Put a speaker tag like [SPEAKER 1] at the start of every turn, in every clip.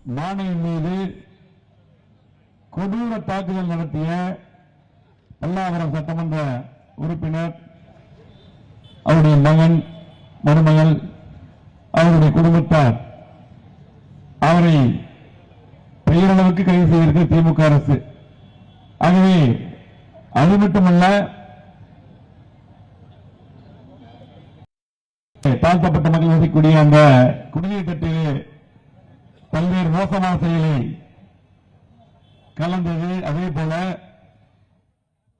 [SPEAKER 1] மாநிலம் மீது கொடூர தாக்குதல் நடத்திய பல்லாவரம் சட்டமன்ற உறுப்பினர், அவருடைய மகன், மருமகள், அவருடைய குடும்பத்தார், அவரை பெயரளவுக்கு கைது செய்திருக்க திமுக அரசு. ஆகவே அது மட்டுமல்ல, தாழ்த்தப்பட்ட மக்கள் வசிக்கக்கூடிய அந்த குடிநீர் தட்டிலே பல்வேறு மோசமான செயலை கலந்தது. அதே போல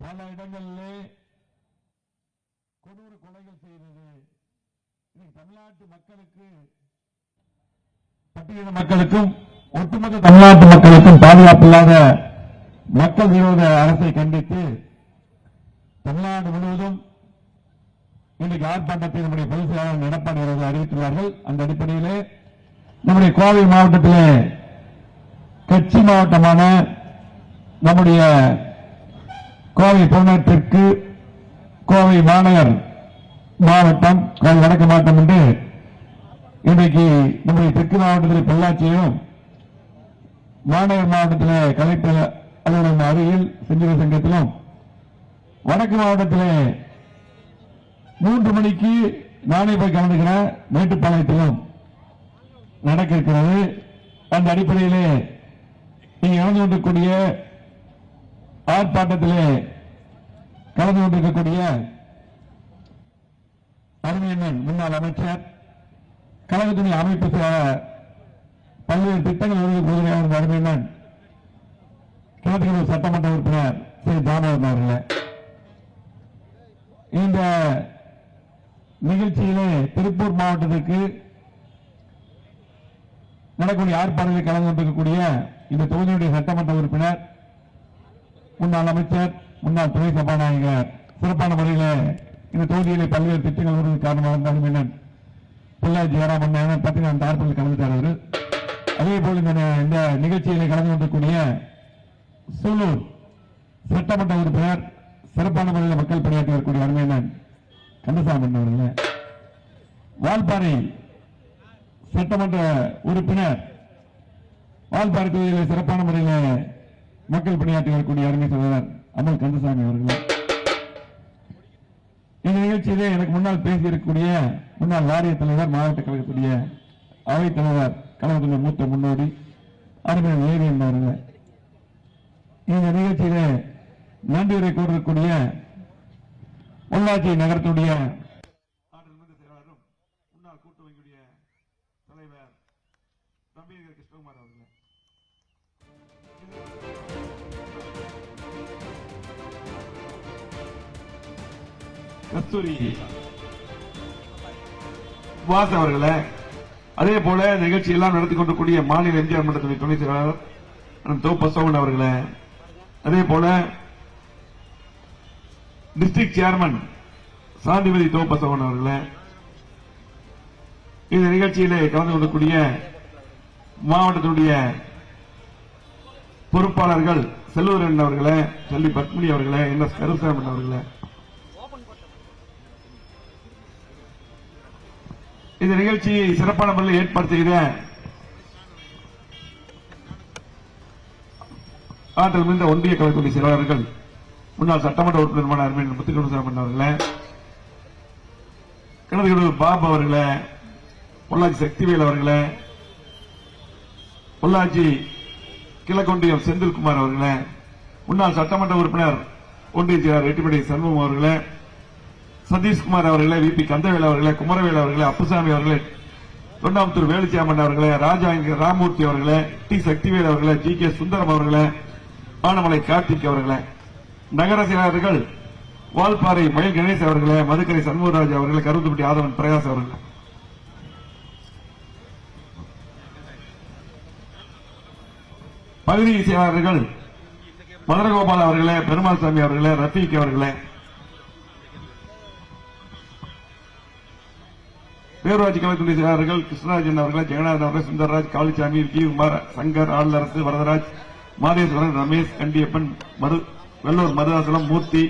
[SPEAKER 1] பல இடங்களிலே கொடூர கொலைகள் செய்தது. தமிழ்நாட்டு மக்களுக்கு, பட்டியலின மக்களுக்கும் ஒட்டுமொத்த தமிழ்நாட்டு மக்களுக்கும் பாதுகாப்பு இல்லாத மக்கள் விரோத அரசை கண்டித்து தமிழ்நாடு முழுவதும் இன்றைக்கு ஆர்ப்பாட்டத்தை நம்முடைய பொதுச் செயலாளர் எடப்பாடி அவர்கள் அறிவித்துள்ளார்கள். அந்த அடிப்படையிலே நம்முடைய கோவை மாவட்டத்திலே கட்சி மாவட்டமான நம்முடைய கோவை புறநகருக்கு கோவை மாநகர் மாவட்டம், கோவை வடக்கு மாவட்டம் என்று இன்றைக்கு நம்முடைய தெற்கு மாவட்டத்தில் பொள்ளாச்சியும், மாநகர் மாவட்டத்தில் கலெக்டர் அலுவலகம் அருகில் செஞ்சிட சங்கத்திலும், வடக்கு மாவட்டத்தில் 3 மணிக்கு நானே போய் கலந்துக்கிறேன் மேட்டுப்பாளையத்திலும் நடக்க இருக்கிறது. அந்த அடிப்படையிலே நீங்க கலந்து கொண்டிருக்கக்கூடிய ஆர்ப்பாட்டத்திலே கலந்து கொண்டிருக்கக்கூடிய அருமையண்ணன் முன்னாள் அமைச்சர், கழகத்தின் அமைப்பு பல்வேறு திட்டங்கள் உறுதியாக இருந்த அருமையண்ணன் கிழக்கு சட்டமன்ற உறுப்பினர் ஸ்ரீ தாமோதரன் அவர்களே, இந்த நிகழ்ச்சியிலே திருப்பூர் மாவட்டத்திற்கு நடக்கக்கூடிய ஆர்ப்பாட்டத்தில் கலந்து கொண்டிருக்கக்கூடிய இந்த தொகுதியுடைய சட்டமன்ற உறுப்பினர், முன்னாள் அமைச்சர், முன்னாள் துணை சபாநாயகர், சிறப்பான முறையில் இந்த தொகுதியிலே பல்வேறு திட்டங்கள் வருவது காரணமாக இருந்தாலும் பொள்ளாச்சி ஜெயராமன் பற்றி நான் ஆர்ப்பாட்டத்தில் கலந்துட்டார் அவர். அதே போல் இந்த நிகழ்ச்சியிலே கலந்து கொண்டிருக்கக்கூடிய சூலூர் சட்டமன்ற உறுப்பினர், சிறப்பான முறையில் மக்கள் பணியாற்றி வரக்கூடிய அருமையண்ணன் கந்தசாமி அவர்கள், வால்பாறை சட்டமன்ற உறுப்பினர், வால்பாறை தொகுதியில் சிறப்பான முறையில் மக்கள் பணியாற்றி வரக்கூடிய அருமை சகோதரர் அமல் கந்தசாமி அவர்கள், இந்த நிகழ்ச்சியிலே எனக்கு முன்னால் பேசியிருக்கக்கூடிய முன்னாள் வாரிய தலைவர், மாவட்ட கழகத்துடைய அவைத் தலைவர், கழகத்துடைய மூத்த முன்னோடி அருமையான ஏவி என்பவர்கள், இந்த நிகழ்ச்சியிலே நன்றியுரை கூறக்கூடிய பொள்ளாச்சி நகரத்துடைய செயலாளரும் முன்னாள் கூட்டு வங்கியுடைய தலைவர் தம்பீர் கிருஷ்ணகுமார் அவர்கள், கஸ்தூரி வாஸ் அவர்களை, அதே போல நிகழ்ச்சி எல்லாம் நடத்தி கொண்டிருக்கூடிய மாநில எம்ஜிஆர் மன்றத்துடைய துணை செயலாளர் தோப்பசோகன் அவர்களை, அதே போல டிஸ்ட்ரிக்ட் சேர்மன் சாந்திபதி தோப்பசோகன் அவர்களை, இந்த நிகழ்ச்சியிலே கலந்து கொள்ளக்கூடிய மாவட்டத்தினுடைய பொறுப்பாளர்கள் செல்வரன் அவர்களை, செல்வி பத்மினி அவர்களை, என்.எஸ். கருசாமன் அவர்களை, இந்த நிகழ்ச்சியை சிறப்பான முறையில் ஏற்பாடு செய்த ஆற்றல் மிகுந்த ஒன்றிய கழகத்துடைய செயலாளர்கள், முன்னாள் சட்டமன்ற உறுப்பினருமான அருமையன் முத்துக்குமார் அவர்களை, கிணறு பாபு அவர்களை, பொள்ளாச்சி சக்திவேல் அவர்களை, பொள்ளாச்சி கிழக்கொன்றியம் செந்தில்குமார் அவர்களை, முன்னாள் சட்டமன்ற உறுப்பினர் ஒன்றிய செயலாளர் எட்டிமடி சண்முகம் அவர்களை, சதீஷ்குமார் அவர்களை, வி.பி. கந்தவேல் அவர்களை, குமரவேல் அவர்களை, அப்புசாமி அவர்களை, தொண்டாமுத்தூர் வேலுச்சாமன் அவர்களை, ராஜா ராமூர்த்தி அவர்களை, டி சக்திவேல் அவர்களை, ஜி.கே. சுந்தரம் அவர்களை, ஆனமலை கார்த்திக் அவர்களை, நகர செயலாளர்கள் வால்பாறை மயில் கணேஷ் அவர்களை, மதுக்கரை சண்முகராஜ் அவர்களை, கருத்துப்பட்டி ஆதவன் பிரகாஷ் அவர்கள், பகுதி செயலாளர்கள் மதுரகோபால் அவர்களே, பெருமாள் சாமி அவர்களே, ரஃபீக் அவர்களே, பேரூராட்சி கழகத்துடைய செயலாளர்கள் கிருஷ்ணராஜன் அவர்களை, ஜெகநாதன் அவர்கள், சுந்தரராஜ், காளிசாமி, கீகுமார், சங்கர், ஆளுநரசு, வரதராஜ், மாதேஸ்வரன், ரமேஷ், கண்டியப்பன், வெள்ளூர் மருதாசலம், மூர்த்தி,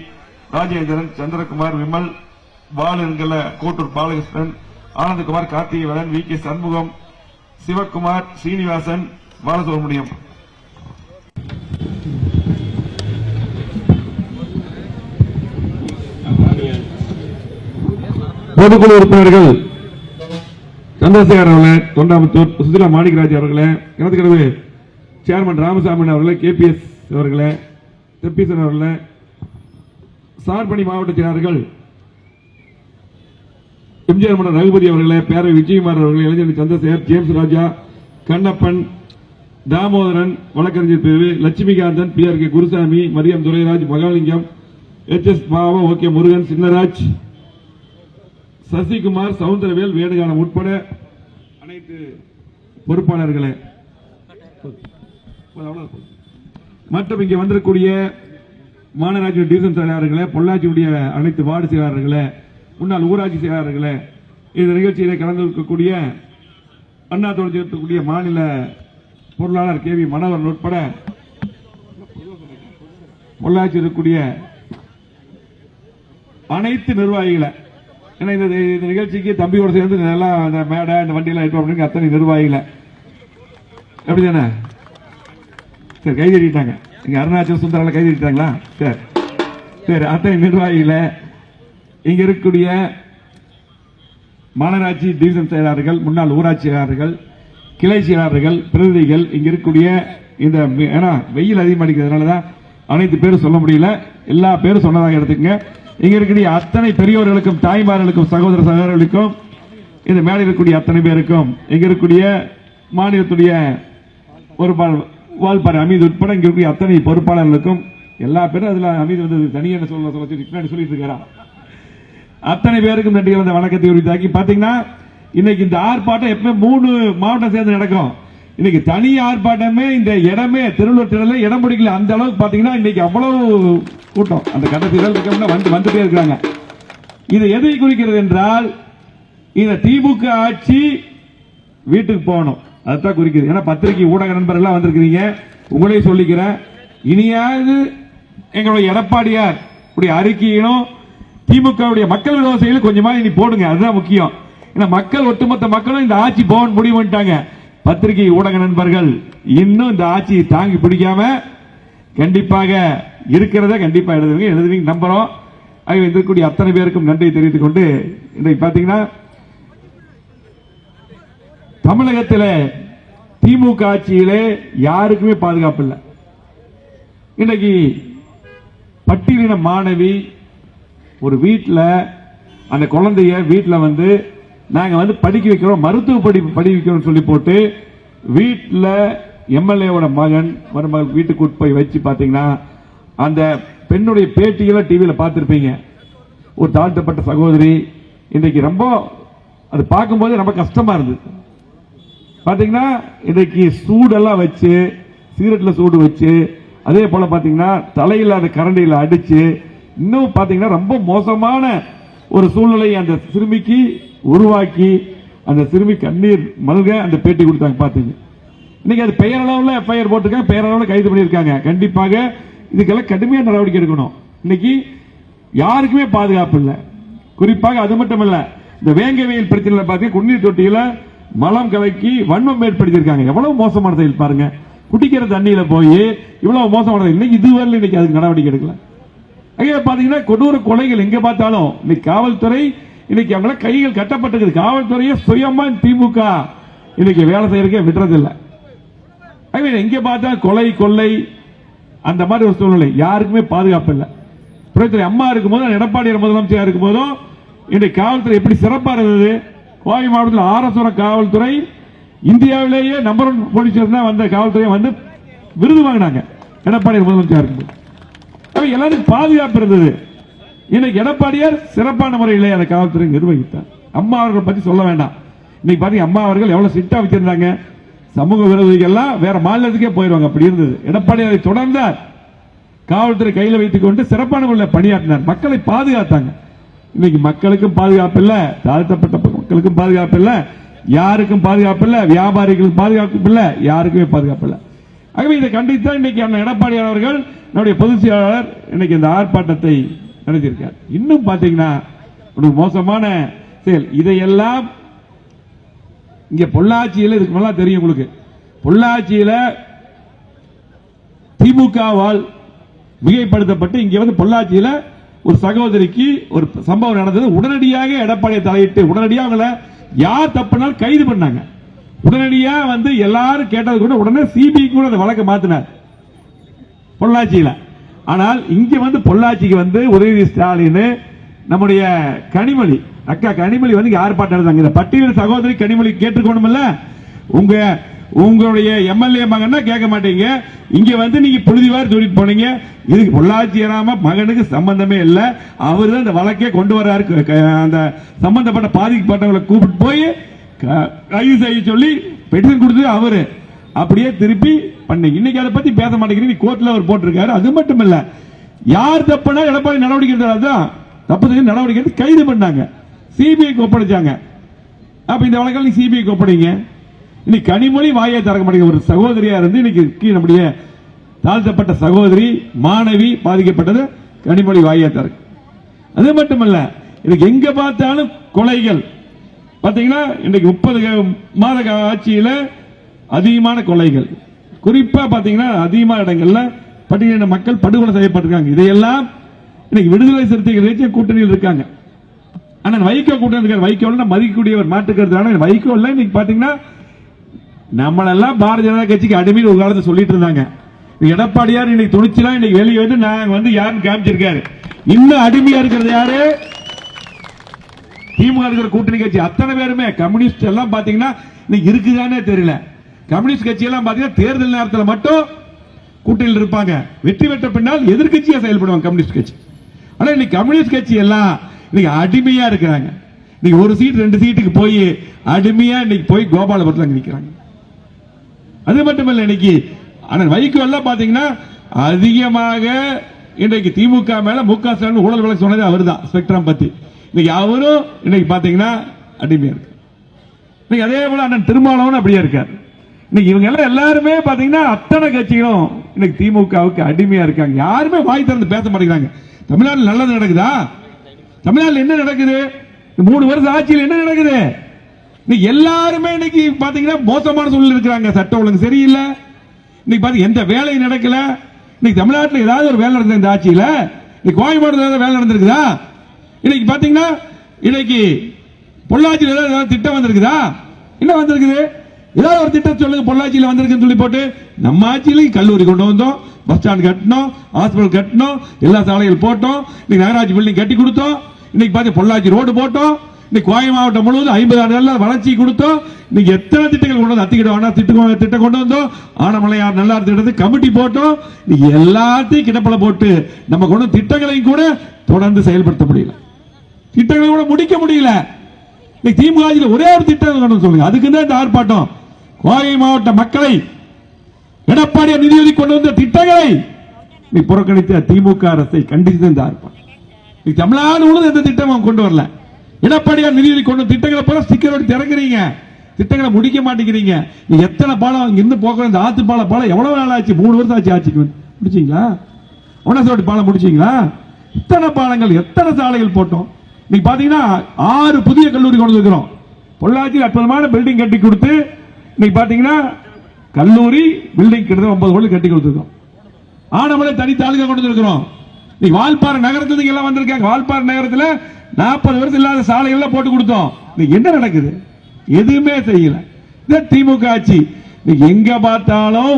[SPEAKER 1] ராஜேந்திரன், சந்திரகுமார், விமல், பாலன்கள, கோட்டூர் பாலகிருஷ்ணன், ஆனந்தகுமார், கார்த்திகேயன், வி.கே. சண்முகம், சிவக்குமார், ஸ்ரீனிவாசன், பாலசுப்ரமணியம். பொதுக்குழு உறுப்பினர்கள் சந்திரசேகர் அவர்களே, தொண்டாமுத்தூர் சுசிலா மாணிக்கராஜ் அவர்களே, கிணத்துக்கடவு சேர்மன் ராமசாமி அவர்களே, KPS அவர்களே, தெப்பீசன் அவர்களே, சார்பணி மாவட்ட செயலாளர்கள் எம்ஜிஆர் மன்னர் ரகுபதி அவர்களே, பேரவை விஜயகுமார் அவர்களே, இளைஞர் சந்திரசேகர், ஜேம்ஸ் ராஜா, கண்ணப்பன், தாமோதரன், வழக்கறிஞர் பிரிவு, லட்சுமிகாந்தன், PRK குருசாமி, மரியம் துரைராஜ், மகாலிங்கம், HS பாவா, OK முருகன், சின்னராஜ், சசிகுமார், சவுந்தரவேல், வேணுகானம் உட்பட அனைத்து பொறுப்பாளர்களே மற்றும் இங்கே வந்திருக்கூடிய மாநகராட்சி டிவிஷன் செயலாளர்களே, பொள்ளாச்சியுடைய அனைத்து வார்டு செயலாளர்களே, முன்னாள் ஊராட்சி செயலாளர்களே, இந்த நிகழ்ச்சியிலே கலந்திருக்கக்கூடிய அண்ணா தொழிற்சங்கக்கூடிய மாநில பொருளாளர் KV மனோகரன் உட்பட பொள்ளாச்சி இருக்கக்கூடிய அனைத்து நிர்வாகிகளை, ஏன்னா இந்த நிகழ்ச்சிக்கு தம்பியோட சேர்ந்து எல்லாம் இந்த மேடை இந்த வண்டியெல்லாம் எடுத்து அத்தனை நிர்வாகிகளை எப்படிதானே சரி கை தட்டிட்டாங்க. இங்க அருணாச்சல் சுந்தரால கை தட்டிட்டாங்களா? சரி சரி அத்தனை நிர்வாகிகளை, இங்க இருக்கக்கூடிய மாநகராட்சி டிவிஷன் செயலாளர்கள், முன்னாள் ஊராட்சி செயலாளர்கள், கிளை செயலாளர்கள், பிரதிநிதிகள், இங்க இருக்கக்கூடிய இந்த ஏன்னா வெயில் அதிகமாக அடிக்கிறதுனாலதான் அனைத்து பேரும் சொல்ல முடியல, எல்லா பேரும் சொன்னதாக எடுத்துக்கங்க. இங்க இருக்கக்கூடிய அத்தனை பெரியவர்களுக்கும், தாய்மார்களுக்கும், சகோதர சகோதரர்களுக்கும், இந்த மேடையில் இருக்கக்கூடிய அத்தனை பேருக்கும், இங்க இருக்கக்கூடிய மாநிலத்துடைய ஒரு வால்பாறை அமீது உட்பட இங்க இருக்கக்கூடிய அத்தனை பொறுப்பாளர்களுக்கும், எல்லா பேரும் அதுல அமீது வந்து தனியான சொல்லிட்டு இருக்கிறார். அத்தனை பேருக்கும் நன்றி கலந்த வணக்கத்தை உரித்தாக்கி பாத்தீங்கன்னா இன்னைக்கு இந்த ஆர்ப்பாட்டம் எப்பவுமே 3 மாவட்டம் சேர்ந்து நடக்கும். இன்னைக்கு தனி ஆர்ப்பாட்டமே இந்த இடமே திருவள்ளூர் திடல இடம் பிடிக்கல. அந்த அளவுக்கு பாத்தீங்கன்னா இன்னைக்கு அவ்வளவு கூட்டம் அந்த கட்டத்தில் வந்துட்டே இருக்காங்க. இது எதை குறிக்கிறது என்றால் இந்த திமுக ஆட்சி வீட்டுக்கு போகணும், அதுதான் குறிக்கிறது. ஏன்னா பத்திரிகை ஊடக நண்பர்கள் எல்லாம் வந்திருக்கிறீங்க, உங்களையும் சொல்லிக்கிறேன், இனியாவது எங்களுடைய எடப்பாடியார் அறிக்கையிலும் திமுக மக்கள் விரோத செயல் கொஞ்சமா இனி போடுங்க, அதுதான் முக்கியம். ஏன்னா மக்கள் ஒட்டுமொத்த மக்களும் இந்த ஆட்சி போகணும் முடிவு பண்ணிட்டாங்க. பத்திரிகை ஊடக நண்பர்கள் இன்னும் இந்த ஆட்சியை தாங்கி பிடிக்காம கண்டிப்பாக இருக்கிறத கண்டிப்பா எழுதுவீங்க நம்புறோம். இருக்கக்கூடிய அத்தனை பேருக்கும் நன்றி தெரிவித்துக் கொண்டு இன்றைக்கு பாத்தீங்கன்னா தமிழகத்தில் திமுக ஆட்சியிலே யாருக்குமே பாதுகாப்பு இல்லை. இன்னைக்கு பட்டியலின மாணவி ஒரு வீட்டில் அந்த குழந்தைய வீட்டில் வந்து நாங்க படிக்க வைக்கிறோம், மருத்துவ படிப்பு படிக்கிறோம் சொல்லி போட்டு வீட்டில் MLA மகன் மருமகள் வீட்டுக்கு போய் வச்சு பாத்தீங்கன்னா அந்த பெண்ணுடைய பேட்டிகளை டிவியில பார்த்திருப்பீங்க. ஒரு தாழ்த்தப்பட்ட சகோதரி இன்னைக்கு ரொம்ப அது பார்க்கும்போது ரொம்ப கஷ்டமா இருந்தது. பாத்தீங்கன்னா இன்னைக்கு சூடெல்லாம் வச்சு சிகரெட்ல சூடு வச்சு அதே போல பாத்தீங்கன்னா தலையில அந்த கரண்டியில அடிச்சு இன்னும் பாத்தீங்கன்னா ரொம்ப மோசமான ஒரு சூழ்நிலை அந்த சிறுமிக்கு உருவாக்கி அந்த சிறுமி கண்ணீர் மல்க அந்த பேட்டி கொடுத்தாங்க. பாத்தீங்க இன்னைக்கு அது பெயரளவுல FIR போட்டிருக்காங்க, பெயரளவுல கைது பண்ணியிருக்காங்க. கண்டிப்பாக இதுக்கெல்லாம் கடுமையான நடவடிக்கை எடுக்கணும். இன்னைக்கு யாருக்குமே பாதுகாப்பு இல்லை. குறிப்பாக அது மட்டும் இல்ல, இந்த வேங்கவியல் பிரச்சனை பாத்தீங்கன்னா குடிநீர் தொட்டியில மலம் கலக்கி வன்மம் ஏற்படுத்தியிருக்காங்க. எவ்வளவு மோசமான செயல் பாருங்க. குடிக்கிற தண்ணியில போய் இவ்வளவு மோசமான இன்னைக்கு இதுவரை இன்னைக்கு அதுக்கு நடவடிக்கை எடுக்கல. அங்கே பாத்தீங்கன்னா கொடூர கொலைகள் எங்க பார்த்தாலும் இன்னைக்கு காவல்துறை இன்னைக்கு அவங்கள கைகள் கட்டப்பட்டிருக்கு. காவல்துறையை சுயமா திமுக இன்னைக்கு வேலை செய்யறதுக்கே விடுறதில்லை. எங்க பார்த்தா கொலை கொள்ளை அந்த மாதிரி ஒரு சூழ்நிலை, யாருக்குமே பாதுகாப்பு இல்லை. புரட்சி அம்மா இருக்கும்போது எடப்பாடி முதலமைச்சர் இருக்கும் போதும் இன்றைக்கு காவல்துறை எப்படி சிறப்பா இருந்தது. கோவை மாவட்டத்தில் ஆரசுரம் காவல்துறை இந்தியாவிலேயே நம்பர் 1 போலீஸ் வந்த காவல்துறை வந்து விருது வாங்கினாங்க எடப்பாடி முதலமைச்சர் இருக்கும்போது. எல்லாருக்கும் பாதுகாப்பு இருந்தது. இன்னைக்கு எடப்பாடியார் சிறப்பான முறையிலே அந்த காவல்துறை நிர்வகித்தார். அம்மா அவர்கள் பத்தி சொல்ல வேண்டாம். இன்னைக்கு பாத்தீங்க அம்மா அவர்கள் எவ்வளவு ஸ்ட்ரிக்டா வச்சிருந்தாங்க. சமூக விரோதிகள் எல்லாம் வேற மாநிலத்துக்கே போயிருவாங்க, அப்படி இருந்தது. எடப்பாடியாரை தொடர்ந்தார். காவல்துறை கையில் வைத்துக் கொண்டு சிறப்பான முறையில் பணியாற்றினார், மக்களை பாதுகாத்தாங்க. இன்னைக்கு மக்களுக்கும் பாதுகாப்பு இல்ல, தாழ்த்தப்பட்ட மக்களுக்கும் பாதுகாப்பு இல்ல, யாருக்கும் பாதுகாப்பு இல்ல, வியாபாரிகளுக்கும் பாதுகாப்பு இல்ல, யாருக்குமே பாதுகாப்பு இல்ல. ஆகவே இதை கண்டித்தான் இன்னைக்கு எடப்பாடியார் அவர்கள் நம்முடைய பொதுச் செயலாளர் இன்னைக்கு இந்த ஆர்ப்பாட்டத்தை நடத்தியிருக்கார். இன்னும் பாத்தீங்கன்னா ஒரு மோசமான செயல். இதையெல்லாம் இங்க பொள்ளாச்சியில் இதுக்கு நல்லா தெரியும் உங்களுக்கு. பொள்ளாச்சியில திமுகவால் மிகைப்படுத்தப்பட்டு இங்க வந்து பொள்ளாச்சியில ஒரு சகோதரிக்கு ஒரு சம்பவம் நடந்தது. உடனடியாக எடப்பாடியை தலையிட்டு உடனடியாக அவங்கள யார் தப்புனாலும் கைது பண்ணாங்க. உடனடியா வந்து எல்லாரும் கேட்டது கூட உடனே சிபிஐ கூட அந்த வழக்கை மாத்தினார் பொள்ளாச்சியில. ஆனால் இங்க வந்து பொள்ளாச்சிக்கு வந்து உதயநிதி ஸ்டாலின் நம்முடைய கனிமொழி அக்கா கனிமொழி வந்து ஆர்ப்பாட்டம் நடந்தாங்க. இந்த பட்டியல் சகோதரி கனிமொழி கேட்டுக்கணும்ல, உங்களுடைய எம்எல்ஏ மகன்னா கேட்க மாட்டீங்க. இங்க வந்து நீங்க புழுதிவார் சொல்லிட்டு போனீங்க. இதுக்கு பொள்ளாச்சி மகனுக்கு சம்பந்தமே இல்ல. அவரு தான் இந்த வழக்கே கொண்டு வர்றாரு. அந்த சம்பந்தப்பட்ட பாதிக்கப்பட்டவங்களை கூப்பிட்டு போய் கைது செய்ய சொல்லி பெட்டிஷன் கொடுத்து அவரு அப்படியே திருப்பி பண்ணீங்க. இன்னைக்கு அதை பத்தி பேச மாட்டேங்கிறீங்க. கோர்ட்ல அவர் போட்டிருக்காரு. அது மட்டும் இல்ல, யார் தப்புனா எடப்பாடி நடவடிக்கை தப்பு செஞ்சு நடவடிக்கை எடுத்து கைது பண்ணாங்க, சிபிஐக்கு ஒப்படைச்சாங்க. அப்ப இந்த வழக்கில் நீ சிபிஐக்கு ஒப்படைங்க. இன்னைக்கு கனிமொழி வாயை திறக்க மாட்டேங்க. ஒரு சகோதரியா இருந்து இன்னைக்கு நம்முடைய தாழ்த்தப்பட்ட சகோதரி மாணவி பாதிக்கப்பட்டது கனிமொழி வாயை திறக்க. அது மட்டுமல்ல, இன்னைக்கு எங்க பார்த்தாலும் கொலைகள். பாத்தீங்கன்னா இன்னைக்கு 30 மாத ஆட்சியில அதிகமான கொலைகள், குறிப்பா பாத்தீங்கன்னா அதிகமான இடங்கள்ல பட்டியலின மக்கள் படுகொலை செய்யப்பட்டிருக்காங்க. இதையெல்லாம் இன்னைக்கு விடுதலை சிறுத்தைகள் கூட்டணியில் இருக்காங்க. ஆனா வைகோ கூட்டணி இருக்காரு. வைகோ மதிக்கக்கூடியவர் மாட்டுக்கிறது. வைகோ இல்ல இன்னைக்கு பாத்தீங்கன்னா நம்மளெல்லாம் பாரதிய ஜனதா கட்சிக்கு அடிமையில் ஒரு காலத்தை சொல்லிட்டு இருந்தாங்க. எடப்பாடியார் இன்னைக்கு துணிச்சலாம் இன்னைக்கு வெளியே வந்து நாங்க வந்து யாருன்னு காமிச்சிருக்காரு. இன்னும் அடிமையா இருக்கிறது யாரு? திமுக இருக்கிற கூட்டணி கட்சி அத்தனை பேருமே. கம்யூனிஸ்ட் எல்லாம் பாத்தீங்கன்னா இன்னைக்கு இருக்குதானே தெரியல. கம்யூனிஸ்ட் கட்சி எல்லாம் பாத்தீங்கன்னா தேர்தல் நேரத்தில் மட்டும் கூட்டணியில் இருப்பாங்க. வெற்றி பெற்ற பின்னால் எதிர்கட்சியா செயல்படுவாங்க கம்யூனிஸ்ட் கட்சி. ஆனா இன்னைக்கு கம்யூனிஸ்ட் கட்சி எல்லாம் இன்னைக்கு அடிமையா இருக்கிறாங்க. இன்னைக்கு ஒரு சீட் 2 சீட்டுக்கு போய் அடிமையா இன்னைக்கு போய் கோபாலபுரத்தில் நிற்கிறாங்க. அது மட்டுமல்ல, இன்னைக்கு வைகோ எல்லாம் பாத்தீங்கன்னா அதிகமாக இன்றைக்கு திமுக மேல முக ஸ்டாலின் ஊழல் வழக்கு சொன்னது அவர் தான். ஸ்பெக்ட்ரம் பத்தி இன்னைக்கு அவரும் இன்னைக்கு பாத்தீங்கன்னா அடிமையா இருக்கு. இன்னைக்கு அதே போல அண்ணன் திருமாவளவன் அப்படியே இருக்காரு. இன்னைக்கு இவங்க எல்லாம் எல்லாருமே பாத்தீங்கன்னா அத்தனை கட்சிகளும் இன்னைக்கு திமுகவுக்கு அடிமையா இருக்காங்க. யாருமே வாய் திறந்து பேச மாட்டேங்கிறாங்க. தமிழ்நாட்டில் நல்லது நடக்குதா? தமிழ்நாட்டில் என்ன நடக்குது? 3 வருஷம் ஆட்சியில் என்ன நடக்குது? எல்லாருமே இன்னைக்கு பாத்தீங்கன்னா மோசமான சூழல் இருக்கிறாங்க. சட்டம் ஒழுங்கு சரியில்லை. இன்னைக்கு பாத்தீங்க எந்த வேலையும் நடக்கல. இன்னைக்கு தமிழ்நாட்டில் ஏதாவது ஒரு வேலை நடந்த இந்த ஆட்சியில இன்னைக்கு கோயம்பேடு வேலை நடந்திருக்குதா? இன்னைக்கு பாத்தீங்கன்னா இன்னைக்கு பொள்ளாச்சியில் ஏதாவது திட்டம் வந்திருக்குதா? என்ன வந்திருக்குது? ஏதாவது ஒரு திட்டம் சொல்லுங்க பொள்ளாச்சியில் வந்திருக்குன்னு சொல்லி போட்டு. நம்ம ஆட்சியில கல்லூரி கொண்டு வந்தோம், பஸ் ஸ்டாண்ட் கட்டணும், ஹாஸ்பிட்டல் கட்டணும், எல்லா சாலைகள் போட்டோம், இன்னைக்கு நகராட்சி பில்டிங் கட்டி கொடுத்தோம், இன்னைக்கு பாத்தீங்க பொள்ளாச்சி ரோடு போட்டோம், இன்னைக்கு கோவை மாவட்டம் முழுவதும் 50 ஆண்டுகள் வளர்ச்சி கொடுத்தோம். இன்னைக்கு எத்தனை திட்டங்கள் கொண்டு வந்து அத்திக்கிட்ட திட்டம் கொண்டு வந்தோம். ஆனமலையார் நல்லா திட்டத்துக்கு கமிட்டி போட்டோம். இன்னைக்கு எல்லாத்தையும் கிடப்பல போட்டு நம்ம கொண்டு திட்டங்களையும் கூட தொடர்ந்து செயல்படுத்த முடியல. திட்டங்களை கூட முடிக்க முடியல. இன்னைக்கு திமுக ஒரே ஒரு திட்டம் சொல்லுங்க. அதுக்கு தான் இந்த ஆர்ப்பாட்டம். கோவை மாவட்ட மக்களை எடப்பாடியார் நிதி கொண்டு வந்த திட்டங்களை புறக்கணித்த திமுக அரசை கண்டித்து இந்த ஆர்ப்பாட்டம். தமிழ்நாடு முழுவதும் எந்த திட்டம் கொண்டு வரல. எடப்பாடியார் நிதி கொண்டு திட்டங்களை போல ஸ்டிக்கர் ஒட்டி திறக்கிறீங்க, திட்டங்களை முடிக்க மாட்டேங்கிறீங்க. எத்தனை பாலம் இருந்து போக்குவரத்து இந்த ஆத்து பாலம் எவ்வளவு நாள் ஆச்சு? 3 வருஷம் ஆச்சு ஆட்சிக்கு. முடிச்சீங்களா? ஒன்னசோட்டி பாலம் முடிச்சீங்களா? இத்தனை பாலங்கள் எத்தனை சாலைகள் போட்டோம். இன்னைக்கு பாத்தீங்கன்னா 6 புதிய கல்லூரி கொண்டு இருக்கிறோம். பொள்ளாச்சியில் அற்புதமான பில்டிங் கட்டி கொடுத்து இன்னைக்கு பாத்தீங்கன்னா கல்லூரி பில்டிங் கிட்ட 9 கோடி கட்டி கொடுத்துருக்கோம். ஆனமலை தனி தாலுகா கொண்டு இருக்கிறோம். இன்னைக்கு வால்பாறை நகரத்துக்கு எல்லாம் வந்திருக்காங்க. வால்பாறை நகரத்தில் 40 வருஷம் இல்லாத சாலைகள் போட்டு கொடுத்தோம். என்ன நடக்குது? எதுவுமே செய்யல. திமுக ஆட்சி. எங்க பார்த்தாலும்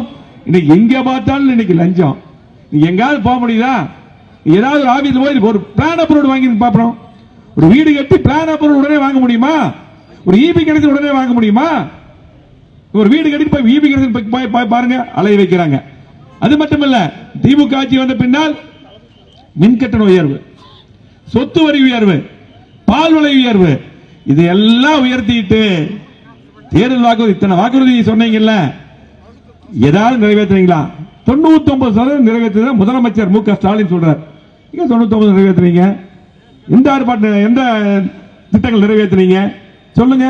[SPEAKER 1] இன்னைக்கு லஞ்சம். எங்காவது போக முடியுதா? ஏதாவது ஒரு ஆபீஸ் போய் ஒரு பிளான் அப்ரூவ் வாங்கி பாப்போம். ஒரு வீடு கட்டி பிளான் அப்ரூவ் உடனே வாங்க முடியுமா? ஒரு ஈபி கணக்கு உடனே வாங்க முடியுமா? ஒரு வீடு கட்டி போய் ஈபி கணக்கு பாருங்க, அலைய வைக்கிறாங்க. அது மட்டுமல்ல, திமுக ஆட்சி வந்த பின்னால் மின்கட்டண உயர்வு, சொத்து வரி உயர்வு, பால் விலை உயர்வு, இதையெல்லாம் உயர்த்திட்டு தேர்தல் வாக்குறுதி இத்தனை வாக்குறுதி சொன்னீங்கல்ல, ஏதாவது நிறைவேற்றுறீங்களா? 99% நிறைவேற்ற முதலமைச்சர் மு க ஸ்டாலின் சொல்றார். 99 நிறைவேற்றுறீங்க? எந்த ஆர்ப்பாட்டம், எந்த திட்டங்கள் நிறைவேற்றுறீங்க சொல்லுங்க.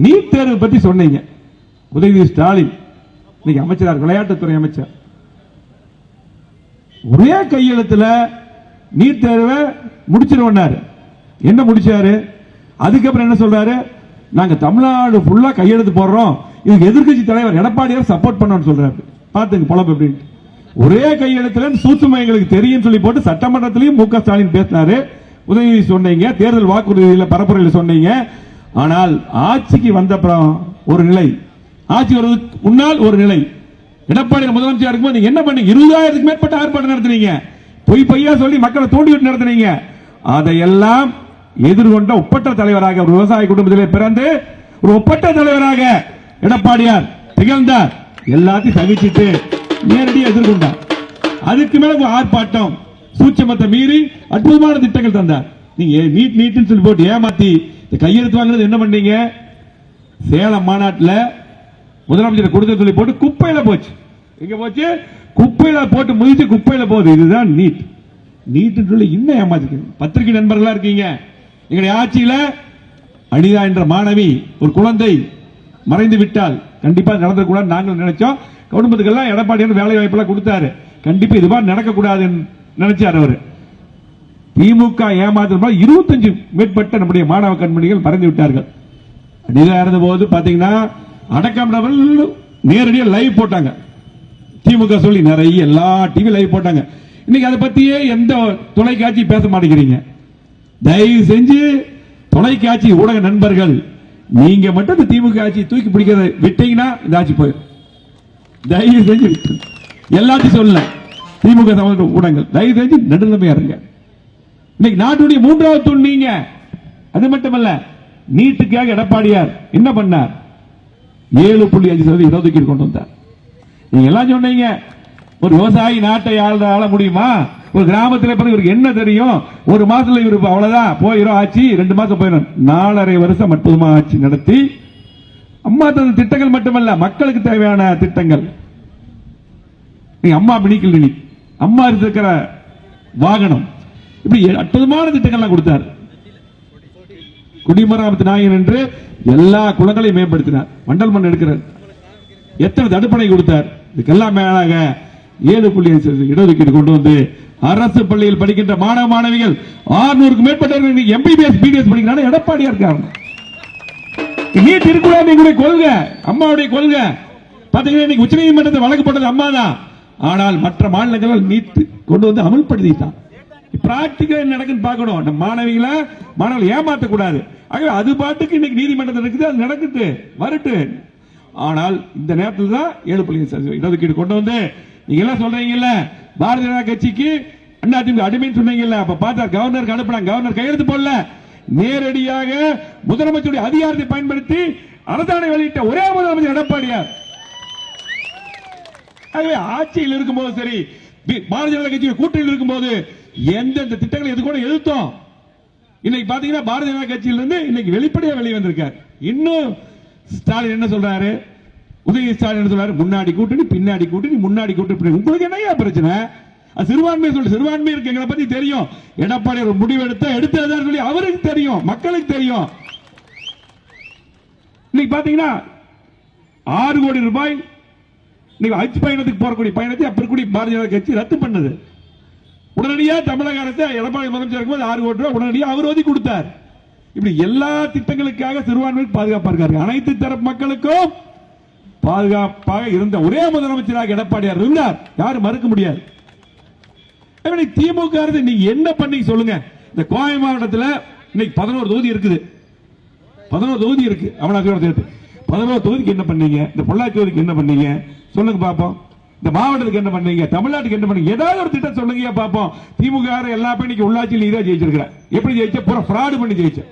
[SPEAKER 1] நீட் தேர்வு பத்தி சொன்னீங்க. உதயநிதி ஸ்டாலின் இன்னைக்கு அமைச்சர், விளையாட்டுத்துறை அமைச்சர், ஒரே கையெழுத்துல நீட் தேர்வை முடிச்சிருவாரு. என்ன முடிச்சாரு? அதுக்கப்புறம் என்ன சொல்றாரு? நாங்க தமிழ்நாடு ஃபுல்லா கையெழுத்து போடுறோம்,
[SPEAKER 2] இதுக்கு எதிர்க்கட்சி தலைவர் எடப்பாடியார் சப்போர்ட் பண்ணணும்னு சொல்றாரு. பாத்துங்க பொழப்பு எப்படின்னு. ஒரே கையெழுத்துல சூட்சும எங்களுக்கு தெரியும் சொல்லி போட்டு சட்டமன்றத்திலையும் மு க ஸ்டாலின் பேசினாரு. உதயநிதி சொன்னீங்க, தேர்தல் வாக்குறுதியில் பரப்புரையில் சொன்னீங்க. ஆனால் ஆட்சிக்கு வந்தப்புறம் ஒரு நிலை, ஆட்சி வருவதற்கு முன்னால் ஒரு நிலை. எடப்பாடி முதலமைச்சர் இருக்கும்போது நீங்க என்ன பண்ணீங்க? 20,000க்கு மேற்பட்ட ஆர்ப்பாட்டம் நடத்தினீங்க. பொய் பொய்யா சொல்லி மக்களை தூண்டிவிட்டு நடத்தினீங்க. அதையெல்லாம் எதிர்கொண்ட ஒப்பற்ற தலைவராக ஒரு விவசாய குடும்பத்திலே பிறந்து ஒரு ஒப்பற்ற தலைவராக எடப்பாடியார் திகழ்ந்தார். எல்லாத்தையும் சகிச்சிட்டு நேரடியாக எதிர்கொண்டார். அதுக்கு மேல ஆர்ப்பாட்டம், சூட்சமத்தை மீறி அற்புதமான திட்டங்கள் தந்தார். நீங்க நீட் நீட்னு சொல்லி போட்டு ஏமாத்தி கையெழுத்து வாங்குறது என்ன பண்ணீங்க? சேலம் மாநாட்டில் முதலமைச்சர் கொடுத்த சொல்லி போட்டு குப்பையில போச்சு. எங்க போச்சு? குப்பையில போட்டு முதிச்சு குப்பையில போகுது. இதுதான் நீட். நீட் சொல்லி இன்னும் ஏமாத்திருக்கீங்க. பத்திரிகை நண்பர்களா இருக்கீங்க. எங்களுடைய ஆட்சியில அனிதா என்ற மாணவி, ஒரு குழந்தை மறைந்து விட்டால் கண்டிப்பா நடந்தக்கூடாது நாங்கள் நினைச்சோம். குடும்பத்துக்கெல்லாம் எடப்பாடியார் வேலை வாய்ப்பெல்லாம் கொடுத்தாரு. கண்டிப்பா இது மாதிரி நடக்கக்கூடாதுன்னு நினைச்சார் அவர். திமுக ஏமாற்ற 25 மேற்பட்ட நம்முடைய மாணவ கண்மணிகள் மறைந்து விட்டார்கள். அனிதா இருந்த போது பாத்தீங்கன்னா அடக்கம் நேரடியாக லைவ் போட்டாங்க. திமுக சொல்லி நிறைய எல்லா டிவி லைவ் போட்டாங்க. இன்னைக்கு அதை பத்தியே எந்த தொலைக்காட்சி பேச மாட்டேங்கிறீங்க. தயவு செஞ்சு தொலைக்காட்சி ஊடக நண்பர்கள், நீங்க மட்டும் இந்த திமுக ஆட்சி தூக்கி பிடிக்கிறத விட்டீங்கன்னா இந்த ஆட்சி போயிடும். தயவு செஞ்சு எல்லாத்தையும் சொல்ல திமுக சமூக ஊடகங்கள் தயவு செஞ்சு நடுநிலைமையா இருங்க. இன்னைக்கு நாட்டுடைய 3வது தூண் நீங்க. அது மட்டுமல்ல, நீட்டுக்காக எடப்பாடியார் என்ன பண்ணார்? 7.5% இடஒதுக்கீடு கொண்டு வந்தார். நீங்க எல்லாம் சொன்னீங்க, ஒரு விவசாயி நாட்டை ஆள முடியுமா? ஒரு கிராமத்தில் இவருக்கு என்ன தெரியும்? ஒரு மாசத்துல இவருக்கு அவ்வளவுதான் போயிடும் ஆட்சி, 2 மாசம் போயிடும். 4.5 வருஷம் அற்புதமா ஆட்சி நடத்தி அம்மா தந்த திட்டங்கள் மட்டுமல்ல, மக்களுக்கு தேவையான திட்டங்கள். அம்மா பிடிக்கல, அம்மா இருக்கிற வாகனம், இப்படி அற்புதமான திட்டங்கள்லாம் கொடுத்தார். குடிமராமத்து நாயகன் என்று எல்லா குளங்களையும் மேம்படுத்தினார். மண்டல் மண் எடுக்கிறார். எத்தனை தடுப்பணை கொடுத்தார். இதுக்கெல்லாம் மேலாக 7.5% இடஒதுக்கீடு கொண்டு வந்து அரசு பள்ளியில் படிக்கின்ற மாணவ மாணவிகள் 600க்கு மேற்பட்டவர்கள் எம்பிபிஎஸ் பிடிஎஸ் படிக்கிறாங்க. எடப்பாடியா இருக்காங்க. நீட் இருக்கக்கூடாது எங்களுடைய கொள்கை, அம்மாவுடைய கொள்கை. பாத்தீங்கன்னா உச்ச நீதிமன்றத்தை வழக்கு போட்டது அம்மா தான். ஆனால் மற்ற மாநிலங்கள் நீட் கொண்டு வந்து அமல்படுத்திட்டான். பிராக்டிகல் நடக்குன்னு பார்க்கணும். நம்ம மாணவர்கள் ஏமாற்றக்கூடாது. ஆகவே அது பாட்டுக்கு இன்னைக்கு நீதிமன்றத்தில் இருக்குது, அது நடக்குது, வரட்டு. ஆனால் இந்த நேரத்தில் தான் 7.5% இடஒதுக்கீடு கொண்டு வந்து நீங்க எல்லாம் சொல்றீங்கல்ல, பாரதிய ஜனதா கட்சிக்கு அதிமுக அடிமைன்னு சொன்னீங்கல்ல, அப்ப பார்த்தா கவர்னருக்கு அனுப்பினாங்க. கவர்னர் கையெழுத்து போடல, நேரடியாக முதலமைச்சருடைய அதிகாரத்தை பயன்படுத்தி அரசாணை வெளியிட்ட ஒரே முதலமைச்சர் எடப்பாடியார். ஆகவே ஆட்சியில் இருக்கும்போது சரி, பாரதிய ஜனதா கட்சி கூட்டணியில் இருக்கும்போது எந்தெந்த திட்டங்களை எது கூட எதிர்த்தோம். இன்னைக்கு பாத்தீங்கன்னா பாரதிய ஜனதா கட்சியிலிருந்து இன்னைக்கு வெளிப்படையா வெளியே வந்திருக்கார். இன்னும் ஸ்டாலின் என்ன சொல்றாரு? உதயநிதி ஸ்டாலின் என்ன சொல்றாரு? முன்னாடி கூட்டணி பின்னாடி கூட்டணி முன்னாடி கூட்டணி. உங்களுக்கு என்ன பிரச்சனை? சிறுபான்மை சொல்லி சிறுபான்மை இருக்கு, எங்களை பத்தி தெரியும். எடப்பாடி ஒரு முடிவு எடுத்ததா சொல்லி அவருக்கு தெரியும், மக்களுக்கு தெரியும். இன்னைக்கு பாத்தீங்கன்னா 6 கோடி ரூபாய் இன்னைக்கு ஹஜ் பயணத்துக்கு போறக்கூடிய பயணத்தை அப்ப இருக்கக்கூடிய பாரதிய ஜனதா கட்சி ரத்து பண்ணது. உடனடியாக தமிழக அரசு எடப்பாடி முதலமைச்சர் இருக்கும்போது 6 கோடி ரூபாய் உடனடியாக அவர் ஒதுக்கி கொடுத்தார். இப்படி எல்லா திட்டங்களுக்காக சிறுபான்மைக்கு பாதுகாப்பா இருக்காரு. அனைத்து தரப்பு மக்களுக்கும் பாதுகாப்பாக இருந்த ஒரே முதலமைச்சராக எடப்பாடியார் இருந்தார். யாரும் மறுக்க முடியாது. திமுக அரசு நீங்க என்ன பண்ணி சொல்லுங்க. இந்த கோவை மாவட்டத்தில் இன்னைக்கு 11 தொகுதி இருக்குது. 11 தொகுதி இருக்கு. அவனாசியோட சேர்த்து 11 தொகுதிக்கு என்ன பண்ணீங்க? இந்த பொள்ளாச்சி தொகுதிக்கு என்ன பண்ணீங்க சொல்லுங்க பாப்போம். இந்த மாவட்டத்துக்கு என்ன பண்ணீங்க? தமிழ்நாட்டுக்கு என்ன பண்ணீங்க? ஏதாவது ஒரு திட்டம் சொல்லுங்க பாப்போம். திமுக எல்லா பேரும் உள்ளாட்சியில் நீ தான் ஜெயிச்சிருக்கிற. எப்படி ஜெயிச்ச? பூரா ஃப்ராட் பண்ணி ஜெயிச்ச.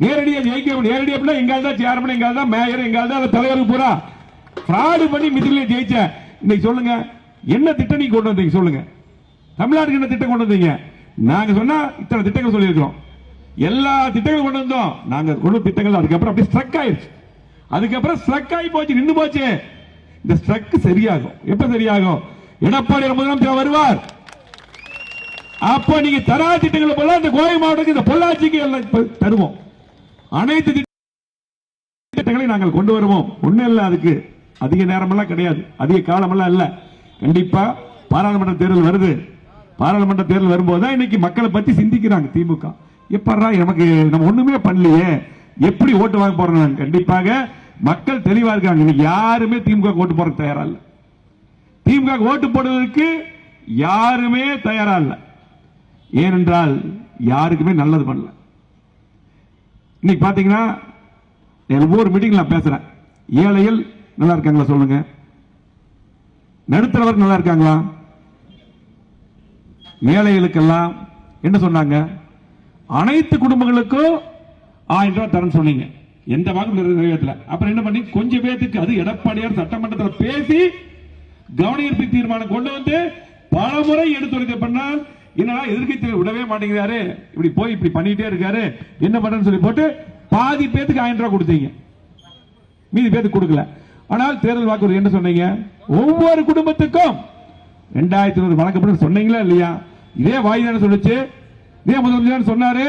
[SPEAKER 2] நேரடியாக ஜெயிக்க நேரடியாக எங்கால் தான் சேர்மன், எங்கால் தான் மேயர், எங்கால் தான் தலைவர், பூரா ஃப்ராட் பண்ணி மிதிலே ஜெயிச்ச. இன்னைக்கு சொல்லுங்க, என்ன திட்டம் நீங்க கொண்டு வந்தீங்க சொல்லுங்க. தமிழ்நாட்டுக்கு என்ன திட்டம் கொண்டு வந்தீங்க? நாங்க சொன்னா இத்தனை திட்டங்கள் சொல்லியிருக்கிறோம். எல்லா திட்டங்களும் கொண்டு வந்தோம். நாங்க கொண்டு திட்டங்கள் அதுக்கப்புறம் அப்படியே ஸ்ட்ரக் ஆயிடுச்சு. அதுக்கப்புறம் ஸ்ட்ரக் ஆகி போச்சு, நின்று போச்சு. இந்த ஸ்ட்ரக் சரியாகும். எப்ப சரியாகும்? எடப்பாடி முதலமைச்சர் வருவார். அப்ப நீங்க தரா திட்டங்களை போல இந்த கோவை மாவட்டத்துக்கு, இந்த பொள்ளாச்சிக்கு எல்லாம் தருவோம். அனைத்து திட்டங்களை நாங்கள் கொண்டு வருவோம். ஒண்ணு இல்ல, அதுக்கு அதிக நேரம் எல்லாம் கிடையாது, அதிக காலம் எல்லாம் இல்ல. கண்டிப்பா பாராளுமன்ற தேர்தல் வருது. பாராளுமன்ற தேர்தல் வரும்போது இன்னைக்கு மக்களை பத்தி சிந்திக்கிறாங்க திமுக. எப்படா நமக்கு நம்ம ஒண்ணுமே பண்ணலையே, எப்படி ஓட்டு வாங்க போறோம்? கண்டிப்பாக மக்கள் தெளிவா இருக்காங்க. இன்னைக்கு யாருமே திமுக ஓட்டு போட தயாரா இல்ல. திமுக ஓட்டு போடுவதற்கு யாருமே தயாரா இல்ல. ஏனென்றால் யாருக்குமே நல்லது பண்ணல. இன்னைக்கு பாத்தீங்கன்னா ஒவ்வொரு மீட்டிங் நான் பேசுறேன். ஏழைகள் நல்லா இருக்காங்களா சொல்லுங்க, நடுத்தரவர் நல்லா இருக்காங்களா? ஏழைகளுக்கெல்லாம் என்ன சொன்னாங்க? அனைத்து குடும்பங்களுக்கும் 1000 ரூபாய் தரேன்னு சொன்னீங்க. எந்த வாக்கு நிறைவேற்றல. அப்புறம் என்ன பண்ணி கொஞ்சம் பேருக்கு, அது எடப்பாடியார் சட்டமன்றத்தில் பேசி கவனஈர்ப்பு தீர்மானம் கொண்டு வந்து பல முறை எடுத்துரைக்க பண்ணால் என்னடா எதிர்க்கட்சி விடவே மாட்டேங்கிறாரு, இப்படி போய் இப்படி பண்ணிட்டே இருக்காரு, என்ன பண்றன்னு சொல்லி போட்டு பாதி பேருக்கு 1000 ரூபாய் கொடுத்தீங்க, மீதி பேருக்கு கொடுக்கல. ஆனால் தேர்தல் வாக்குறுதி என்ன சொன்னீங்க? ஒவ்வொரு குடும்பத்துக்கும் 2500 வழங்கப்படும் சொன்னீங்களா இல்லையா? இதே வாய் தானே சொல்லுச்சு, இதே முதலமைச்சர் சொன்னாரு,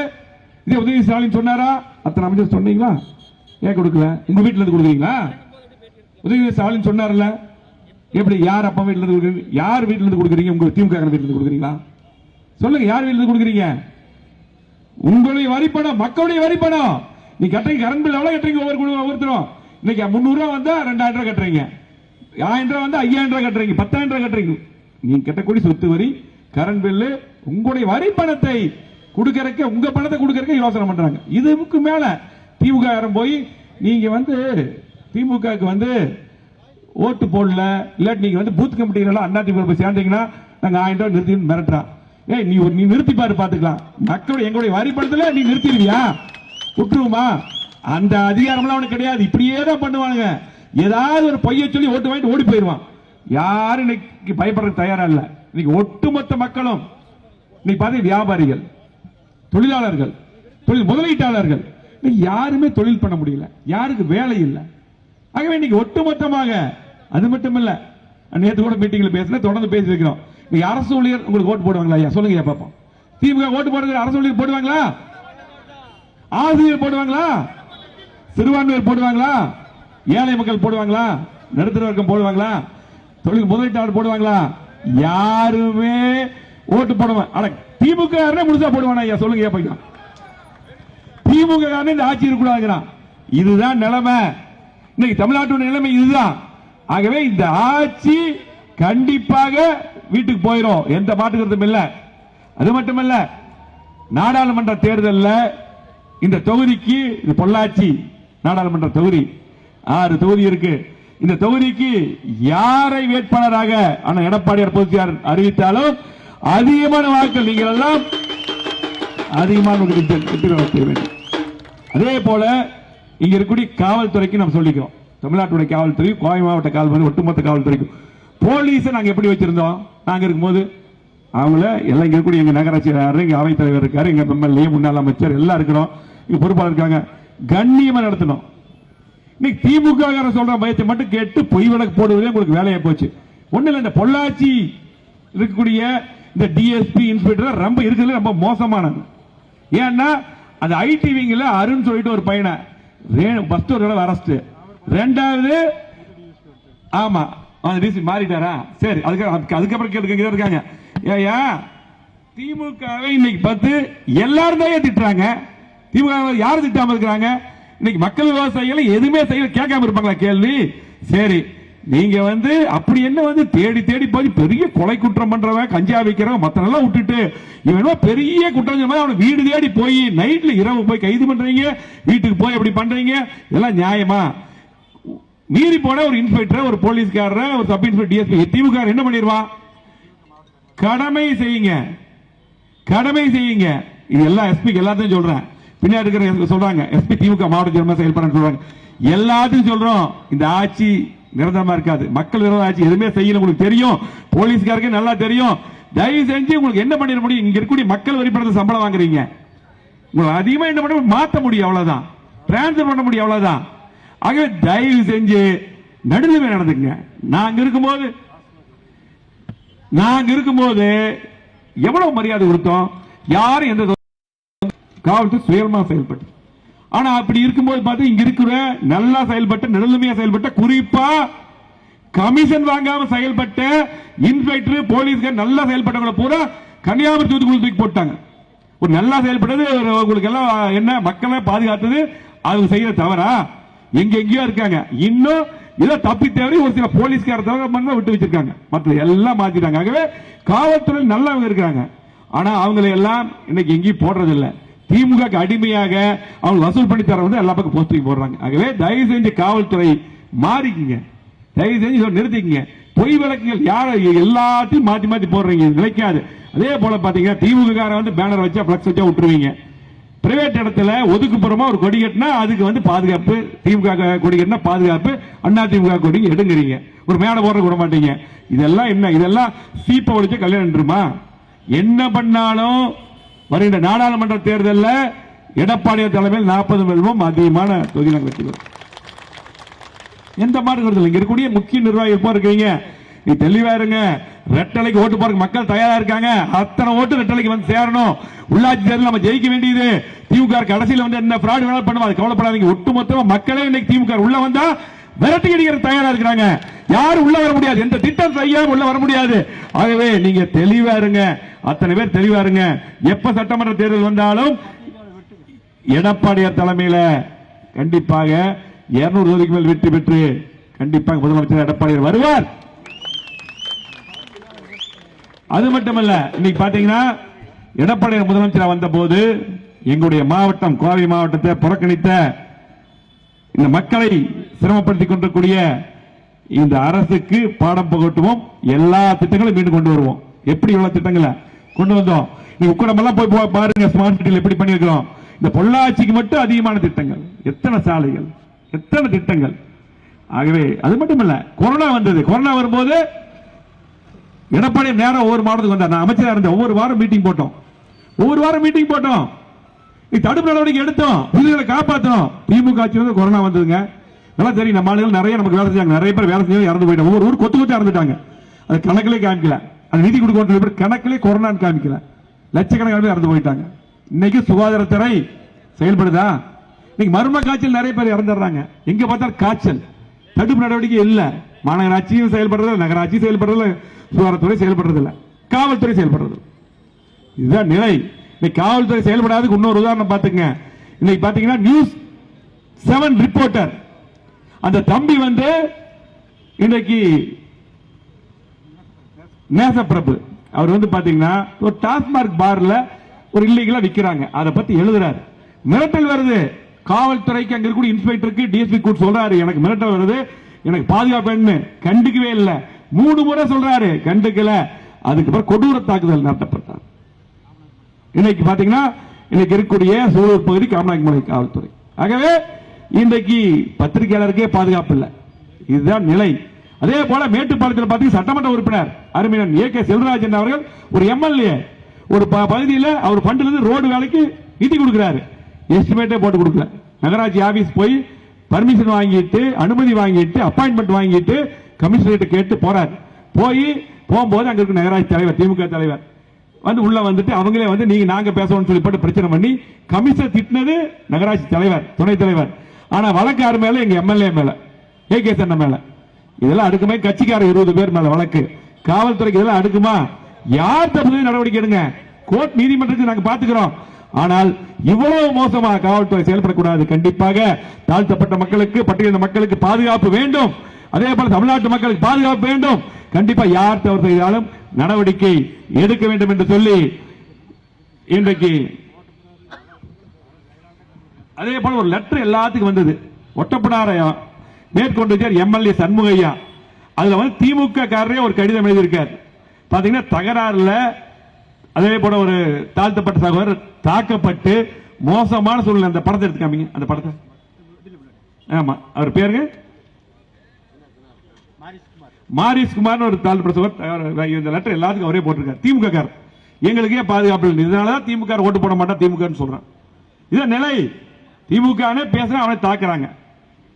[SPEAKER 2] இதே உதயநிதி ஸ்டாலின் சொன்னாரா? அத்தனை அமைச்சர் சொன்னீங்களா? ஏன் கொடுக்கல? உங்க வீட்டுல இருந்து கொடுக்குறீங்களா? உதயநிதி ஸ்டாலின் சொன்னார்ல, எப்படி? யார் அப்பா வீட்டுல இருந்து கொடுக்குறீங்க? யார் வீட்டுல இருந்து கொடுக்குறீங்க? உங்க திமுக வீட்டுல இருந்து கொடுக்குறீங்களா? சொல்லுங்க, யார் வீட்டுல இருந்து கொடுக்குறீங்க? உங்களுடைய வரிப்பணம், மக்களுடைய வரிப்பணம். நீ கட்டுறீங்க கரண்ட் பில் எவ்வளவு கட்டுறீங்க? ஒவ்வொருத்தரும் இன்னைக்கு 300 ரூபாய் வந்தா 2000 ரூபாய் கட்டுறீங்க, 1000 ரூபாய் வந்தா 5000 ரூபாய் கட்டுறீங்க, 10000 ரூபாய் கட்டுறீங்க. நீங்க கட்டக்கூடிய சொத்து வரி, கரண்ட் பில்லு, உங்களுடைய வரி பணத்தை கொடுக்கறக்க, உங்க பணத்தை கொடுக்கறக்க யோசனை பண்றாங்க. இதுக்கு மேல திமுக போய் நீங்க திமுக ஓட்டு போடல, இல்லாட்டி நீங்க பூத் கமிட்டிகள அண்ணா திமுக போய் சேர்ந்தீங்கன்னா நாங்க 1000 ரூபாய் நிறுத்தி மிரட்டுறோம். ஏய், நீ நிறுத்தி பாரு, பாத்துக்கலாம். மக்களுடைய எங்களுடைய வரி பணத்துல நீ நிறுத்திடுவியா? விட்டுருமா? அந்த அதிகாரம்லாம் அவனுக்கு கிடையாது. இப்படியே தான் பண்ணுவாங்க. ஏதாவது ஒரு பொய்யை சொல்லி ஓட்டு வாங்கிட்டு ஓடி போயிருவான். யாரும் இன்னைக்கு பயப்படுறது தயாரா இல்ல. இன்னைக்கு ஒட்டுமொத்த மக்களும் இன்னைக்கு பாத்தீங்க, வியாபாரிகள், தொழிலாளர்கள், தொழில் முதலீட்டாளர்கள், யாருமே தொழில் பண்ண முடியல, யாருக்கு வேலை இல்லை. ஆகவே இன்னைக்கு ஒட்டுமொத்தமாக, அது மட்டும் இல்ல, நேற்று கூட மீட்டிங்ல பேசின, தொடர்ந்து பேசி இருக்கிறோம். அரசு ஊழியர் உங்களுக்கு ஓட்டு போடுவாங்களா? ஐயா சொல்லுங்க பாப்போம். திமுக ஓட்டு போடுறது அரசு ஊழியர் போடுவாங்களா? ஆசிரியர் போடுவாங்களா? சிறுபான்மையர் போடுவாங்களா? ஏழை மக்கள் போடுவாங்களா? நடுத்தர வர்க்கம் போடுவாங்களா? தொழில் முதலீட்டாளர் போடுவாங்களா? யாருமே ஓட்டு போடுவாங்க. திமுக முழுசா போடுவானா? ஐயா சொல்லுங்க. ஏன் திமுக இந்த ஆட்சி இருக்கக்கூடாதுங்கிறான். இதுதான் நிலைமை. இன்னைக்கு தமிழ்நாட்டு நிலைமை இதுதான். ஆகவே இந்த ஆட்சி கண்டிப்பாக வீட்டுக்கு போயிடும், எந்த மாற்றுக்கிறதும் இல்ல. அது மட்டுமல்ல, நாடாளுமன்ற தேர்தலில் இந்த தொகுதிக்கு, இது பொள்ளாச்சி நாடாளுமன்ற தொகுதி, 6 தொகுதி இருக்கு. இந்த தொகுதிக்கு யாரை வேட்பாளராக அண்ணா எடப்பாடியார் பொதுச்சியார் அறிவித்தாலும் அதிகமான வாக்குகள் நீங்கள் எல்லாம் அதிகமான வெற்றி வேண்டும். அதே போல இங்க இருக்கக்கூடிய காவல்துறைக்கு நாம் சொல்லிக்கிறோம். தமிழ்நாட்டுடைய காவல்துறை, கோவை மாவட்ட காவல்துறை, ஒட்டுமொத்த காவல்துறைக்கும் போலீஸை நாங்க எப்படி வச்சிருந்தோம்? நாங்க இருக்கும்போது அவங்கள எல்லாம் இங்க இருக்கக்கூடிய எங்க நகராட்சி, எங்க அவைத்தலைவர் இருக்காரு, எங்க எம்எல்ஏ, முன்னாள் அமைச்சர் எல்லாம் இருக்கிறோம், இங்க பொறுப்பாளர் இருக்காங்க, கண்ணியமா நடத்தணும். இன்னைக்கு திமுக சொல்ற பயத்தை மட்டும் கேட்டு பொய் வழக்கு போடுவதே உங்களுக்கு வேலையா போச்சு. ஒண்ணு இல்ல, இந்த பொள்ளாச்சி இருக்கக்கூடிய இந்த டிஎஸ்பி இன்ஸ்பெக்டர் ரொம்ப இருக்கிறது ரொம்ப மோசமானது. ஏன்னா அந்த ஐடி விங்ல அருண் சொல்லிட்டு ஒரு பையனை ஃபர்ஸ்ட் ஒரு அரெஸ்ட், ரெண்டாவது ஆமா மாறிட்டாரா? சரி, அதுக்கப்புறம் கேட்டு இருக்காங்க. ஏயா திமுகவை இன்னைக்கு பார்த்து எல்லாரும் தான் திட்டுறாங்க. திமுக யாரு திட்டாம இருக்கிறாங்க? இன்னைக்கு மக்கள் விவசாயிகளை எதுவுமே செய்ய கேட்காம இருப்பாங்களா? கேள்வி. சரி, நீங்க அப்படி என்ன தேடி தேடி போய் பெரிய கொலை குற்றம் பண்றவன், கஞ்சா வைக்கிறவன், மத்த நல்லா விட்டுட்டு இவன் பெரிய குற்றம் அவனை வீடு தேடி போய் நைட்ல இரவு போய் கைது பண்றீங்க, வீட்டுக்கு போய் அப்படி பண்றீங்க, இதெல்லாம் நியாயமா? மீறி போன ஒரு இன்ஸ்பெக்டர், ஒரு போலீஸ்காரர், ஒரு சப் இன்ஸ்பெக்டர், டிஎஸ்பி, திமுக என்ன பண்ணிடுவான்? கடமை செய்யுங்க, கடமை செய்யுங்க. இது எல்லாம் எஸ்பி எல்லாத்தையும் சொல்றேன். பின்னாடி இருக்கிற சொல்றாங்க எஸ்பி திமுக மாவட்ட ஜெனரல் செயல்பட சொல்றாங்க. எல்லாத்தையும் சொல்றோம், இந்த ஆட்சி நிரந்தரமா இருக்காது. மக்கள் விரோத ஆட்சி எதுவுமே செய்யல, உங்களுக்கு தெரியும், போலீஸ்காரருக்கு நல்லா தெரியும். தயவு செஞ்சு உங்களுக்கு என்ன பண்ணிட முடியும்? இங்க இருக்கக்கூடிய மக்கள் வரி பணத்தை சம்பளம் வாங்குறீங்க, உங்களுக்கு அதிகமா என்ன பண்ண மாத்த முடியும், அவ்வளவுதான், டிரான்ஸ்பர் பண்ண முடியும், அவ்வளவுதான். ஆகவே தயவு செஞ்சு நடுநிலை நடந்துங்க. நாங்க இருக்கும்போது எவ்வளவு மரியாதை கொடுத்தோம், யாரும் எந்த காவல்துறை சுயமா செயல்பட்டு. ஆனா அப்படி இருக்கும்போது பார்த்து இங்க இருக்கிற நல்லா செயல்பட்ட, நடுநிலைமையா செயல்பட்ட, குறிப்பா கமிஷன் வாங்காம செயல்பட்ட இன்ஸ்பெக்டர், போலீஸ்கார் நல்லா செயல்பட்டவங்களை பூரா கன்னியாகுமரி தூத்துக்குடி தூக்கி போட்டாங்க. ஒரு நல்லா செயல்பட்டது உங்களுக்கு எல்லாம் என்ன, மக்களை பாதுகாத்தது, அவங்க செய்யற தவறா? எங்கெங்கயோ இருக்காங்க. இன்னும் இதை தப்பி தேவை ஒரு சில போலீஸ்கார தவிர விட்டு வச்சிருக்காங்க, மற்ற எல்லாம் மாத்திட்டாங்க. ஆகவே காவல்துறை நல்லவங்க இருக்காங்க, ஆனா அவங்களை எல்லாம் இன்னைக்கு எங்கேயும் போடுறது இல்ல. திமுக அடிமையாக அவங்க வசூல் பண்ணி தர வந்து எல்லா பக்கம் போஸ்டிங் போடுறாங்க. ஆகவே தயவு செஞ்சு காவல்துறை மாறிக்குங்க, தயவு செஞ்சு நிறுத்திக்கங்க. பொய் வழக்குகள் யார எல்லாத்தையும் மாத்தி மாத்தி போடுறீங்க, நிலைக்காது. அதே போல பாத்தீங்கன்னா திமுக வந்து பேனர் வச்சா பிளக்ஸ் வச்சா விட்டுருவீங்க. பிரைவேட் இடத்துல ஒதுக்குப்புறமா ஒரு கொடி கட்டினா அதுக்கு வந்து பாதுகாப்பு, திமுக கொடி கட்டினா பாதுகாப்பு, அண்ணா திமுக கொடி எடுங்கிறீங்க, ஒரு மேடை போடுற விட மாட்டீங்க. இதெல்லாம் என்ன? இதெல்லாம் சீப்ப ஒழிச்ச கல்யாணம். என்ன பண்ணாலும் வருகின்ற நாடாளுமன்ற தேர்தலில் எடப்பாடியார் தலைமையில் 40 வெல்வம், அதிகமான தொகுதி நாங்கள் வெற்றி பெறுவோம். எந்த மாற்று கருத்து இல்லை. இங்க இருக்கக்கூடிய முக்கிய நிர்வாகிகள் இருக்கீங்க, நீ தெளிவா இருங்க. ரெட்டலைக்கு ஓட்டு போறதுக்கு மக்கள் தயாரா இருக்காங்க. அத்தனை ஓட்டு ரெட்டலைக்கு வந்து சேரணும். உள்ளாட்சி தேர்தல் நம்ம ஜெயிக்க வேண்டியது. திமுக கடைசியில் வந்து என்ன ஃப்ராட் வேணாலும் பண்ணுவாங்க, கவலைப்படாதீங்க. ஒட்டுமொத்தமா மக்களே இன்னைக்கு திமுக உள்ள வந்தா விரட்டி அடிக்கிற தயாரா இருக்கிறாங்க. யாரும் உள்ள வர முடியாது, எந்த திட்டம் செய்யாம உள்ள வர முடியாது. ஆகவே நீங்க தெளிவா இருங்க, அத்தனை பேர் தெளிவா இருங்க. எப்ப சட்டமன்ற தேர்தல் வந்தாலும் எடப்பாடியார் தலைமையில கண்டிப்பாக 200 தொகுதிக்கு மேல் வெற்றி பெற்று கண்டிப்பாக முதலமைச்சர் எடப்பாடியார் வருவார். அது மட்டுமல்ல, இன்னைக்கு பாத்தீங்கன்னா எடப்பாடியார் முதலமைச்சர் வந்த போது எங்களுடைய மாவட்டம் கோவை மாவட்டத்தை புறக்கணித்த இந்த மக்களை சிரமப்படுத்திக் கொண்டிருக்கூடிய இந்த அரசுக்கு பாடம் புகட்டுவோம். எல்லா திட்டங்களும் மீண்டும் கொண்டு வருவோம். எப்படி இவ்வளவு திட்டங்களை கொண்டு வந்தோம்? நீங்க உக்கடமெல்லாம் போய் பாருங்க, ஸ்மார்ட் சிட்டியில் எப்படி பண்ணிருக்கிறோம். இந்த பொள்ளாச்சிக்கு மட்டும் அதிகமான திட்டங்கள், எத்தனை சாலைகள், எத்தனை திட்டங்கள். ஆகவே அது மட்டுமல்ல, கொரோனா வந்தது. கொரோனா வரும்போது எடப்பாடி நேரம் ஒவ்வொரு மாவட்டத்துக்கு வந்தார். நான் அமைச்சராக இருந்தேன். ஒவ்வொரு வாரம் மீட்டிங் போட்டோம். தடுப்பு நடவடிக்கை எடுத்தோம், உயிர்களை காப்பாற்றணும். திமுக ஆட்சி வந்து கொரோனா வந்ததுங்க. நல்லா தெரியும், நம்ம ஆளுகள் நிறைய நமக்கு வேலை செஞ்சாங்க. நிறைய பேர் வேலை செஞ்சு இறந்து போயிட்டாங்க. ஒவ்வொரு ஊர் கொத்து கொத்து இறந்துட்டாங்க. அது கணக்கிலே காமிக்கல, அது நிதி கொடுக்க கணக்கிலே கொரோனான்னு காமிக்கல. லட்சக்கணக்கான பேர் இறந்து போயிட்டாங்க. இன்னைக்கு சுகாதாரத்துறை செயல்படுதா? இன்னைக்கு மர்ம காய்ச்சல் நிறைய பேர் இறந்துடுறாங்க. எங்க பார்த்தாலும் காய்ச்சல். தடுப்பு நடவடிக்கை இல்ல. மாநகராட்சியும் செயல்படுறது, நகராட்சி செயல்படுறது, சுகாதாரத்துறை செயல்படுறது இல்ல, காவல்துறை செயல்படுறது. இதுதான் நிலை. இன்னைக்கு காவல்துறை செயல்படாததுக்கு இன்னொரு உதாரணம் பாத்துங்க. இன்னைக்கு பாத்தீங்கன்னா நியூஸ் 7 ரிப்போர்ட்டர் அந்த தம்பி வந்து இன்னைக்கு நேசப்பிரபு அவர் வந்து பாத்தீங்கன்னா ஒரு டாஸ்மார்க் பார்ல ஒரு இல்லீகலா விக்கிறாங்க, அதை பத்தி எழுதுறாரு. மிரட்டல் வருது காவல்துறைக்கு. அங்க இருக்கக்கூடிய இன்ஸ்பெக்டருக்கு டிஎஸ்பி கூட சொல்றாரு, எனக்கு மிரட்டல் வருது, எனக்கு பாதுகாப்பு. கண்டுக்கவே இல்லை. 3 முறை சொல்றாரு, கண்டுக்கல. அதுக்கப்புறம் கொடூர தாக்குதல் நடத்தப்பட்டார். இன்னைக்கு பாத்தீங்கன்னா இன்னைக்கு இருக்கக்கூடிய சூலூர் பகுதி காமராஜ்மலை காவல்துறை. ஆகவே இன்றைக்கு பத்திரிகையாளருக்கே பாதுகாப்பு இல்லை. இதுதான் நிலை. அதே போல மேட்டுப்பாளையத்தில் பாத்தீங்கன்னா சட்டமன்ற உறுப்பினர் அருமையன் ஏ.கே. செல்வராஜன் அவர்கள் ஒரு எம்எல்ஏ ஒரு பகுதியில் அவர் ஃபண்டில் இருந்து ரோடு வேலைக்கு நிதி கொடுக்கிறாரு, எஸ்டிமேட்டே போட்டு கொடுக்கல. நகராட்சி ஆபீஸ் போய் பர்மிஷன் வாங்கிட்டு, அனுமதி வாங்கிட்டு, அப்பாயின்மெண்ட் வாங்கிட்டு கமிஷனரேட் கேட்டு போறாரு. போகும்போது அங்க இருக்க நகராட்சி தலைவர், திமுக தலைவர் வந்து உள்ள வந்துட்டு அவங்களே வந்து நீங்க நாங்க பேசணும்னு சொல்லி போட்டு பிரச்சனை பண்ணி கமிஷனர் திட்டினது நகராட்சி தலைவர், துணைத் தலைவர். ஆனா வழக்கு மேல எங்க எம்எல்ஏ மேல, ஏ.கே. சென்ன மேல. இதெல்லாம் அடுக்குமே கட்சிக்கார 20 பேர் மேல வழக்கு. காவல்துறைக்கு இதெல்லாம் அடுக்குமா? யார் தப்பு நடவடிக்கை எடுங்க, கோர்ட் நீதிமன்றத்தை நாங்க பாத்துக்கிறோம். ஆனால் இவ்வளவு மோசமா காவல்துறை செயல்படக்கூடாது. கண்டிப்பாக தாழ்த்தப்பட்ட மக்களுக்கு, பட்டியலின மக்களுக்கு பாதுகாப்பு வேண்டும். அதே போல தமிழ்நாட்டு மக்களுக்கு பாதுகாப்பு வேண்டும். கண்டிப்பா யார் தவறு செய்தாலும் நடவடிக்கை எடுக்க வேண்டும் என்று சொல்லி இன்றைக்கு அதே போல ஒரு லெட்டர் எல்லாத்துக்கும் வந்தது. ஒட்டப்படார மேற்கொண்டு எம்எல்ஏ சண்முகையா, அதுல வந்து திமுக காரரே ஒரு கடிதம் எழுதியிருக்கார். பாத்தீங்கன்னா தகராறுல அதே போல ஒரு தாழ்த்தப்பட்ட சகோதரர் தாக்கப்பட்டு மோசமான சூழ்நிலை. அந்த படத்தை எடுத்துக்காமீங்க, அந்த படத்தை. ஆமா, அவர் பேருங்க மாரிஸ் குமார் ஒரு தாழ்த்தப்பட்ட சகோதரர். இந்த லெட்டர் எல்லாத்துக்கும் அவரே போட்டிருக்காரு. திமுக காரர் எங்களுக்கே பாதுகாப்பு இல்லை, இதனாலதான் திமுக ஓட்டு போட மாட்டா திமுக சொல்றான். இதான் நிலை. திமுக பேசுற அவனை தாக்குறாங்க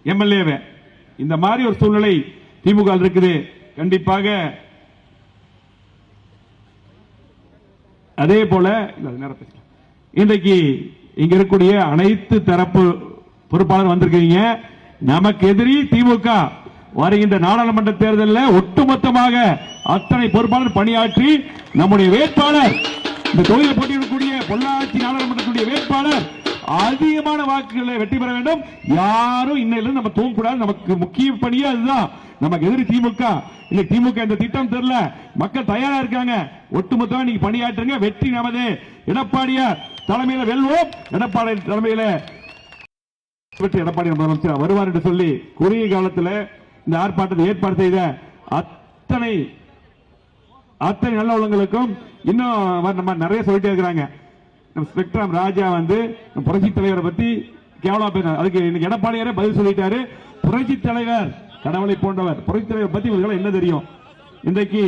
[SPEAKER 2] எம்எல்ஏ. இந்த மாதிரி ஒரு சூழ்நிலை திமுக இருக்குது. கண்டிப்பாக அதே போல இன்றைக்கு இங்க இருக்கக்கூடிய அனைத்து தரப்பு பொறுப்பாளர் வந்திருக்கீங்க. நமக்கு எதிரி திமுக. வருகின்ற நாடாளுமன்ற தேர்தலில் ஒட்டுமொத்தமாக அத்தனை பொறுப்பாளர் பணியாற்றி நம்முடைய வேட்பாளர், இந்த தொகுதியில் போட்டியிடக்கூடிய பொள்ளாச்சி நாடாளுமன்றத்துடைய வேட்பாளர் அதிகமான வாக்குகளை வெற்றி பெற வேண்டும். யாரும் இன்னையிலிருந்து நம்ம தூங்கக்கூடாது. நமக்கு முக்கிய பணியே அதுதான். நமக்கு எதிரி திமுக. இல்ல திமுக இந்த திட்டம் தெரியல, மக்கள் தயாரா இருக்காங்க. ஒட்டுமொத்தமா நீங்க பணியாற்றுங்க. வெற்றி நமது. எடப்பாடியார் தலைமையில வெல்வோம். எடப்பாடி தலைமையில வெற்றி. எடப்பாடி முதலமைச்சர் வருவார் என்று சொல்லி குறுகிய காலத்தில் இந்த ஆர்ப்பாட்டத்தை ஏற்பாடு செய்த அத்தனை நல்ல உள்ளங்களுக்கும் இன்னும் நம்ம நிறைய சொல்லிட்டே இருக்கிறாங்க. ஸ்பெக்ட்ரம் ராஜா வந்து புரட்சி தலைவரை பத்தி கேவலமா பேசினார். அதுக்கு இன்னைக்கு எடப்பாடியாரே பதில் சொல்லிட்டாரு. புரட்சி தலைவர் கடவுளை போன்றவர். புரட்சி தலைவர் பத்தி உங்களுக்கு என்ன தெரியும்? இன்றைக்கு